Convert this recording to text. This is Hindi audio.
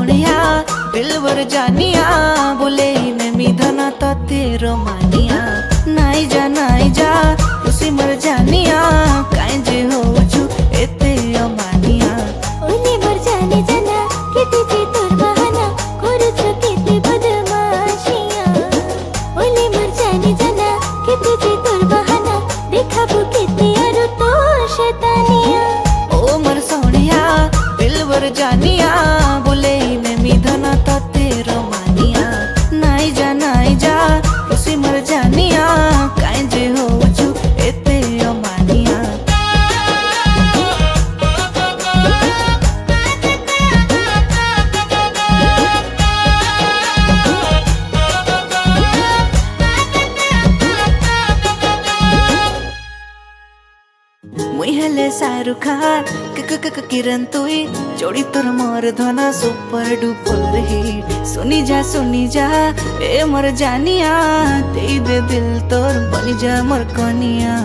सोनिया दिलवर जानिया बोले नेमी धना तो तेरो मानिया नाई जा खुशी मर जानिया काई जे हो छु एते अमानिया ओले मर जाने जाना केते जे तोर बहाना करछ केते बदमाशिया ओले मर जाने जाना केते जे तोर बहाना देखाबो केते आरो तो शैतानिया ओ मर सोनिया दिलवर जानिया बोले नेमी धना तो तेरो मानिया नाई जा खुशी मर जानिया काई जे हो छु एते अमानिया मुई हेले शाहरुख खान किरण तुई जोड़ी तोर मोर धना सुपर डुपर हिट सुनी जा ए मोर जानिया दे दे दिल तोर बनी जा मोर कनिया।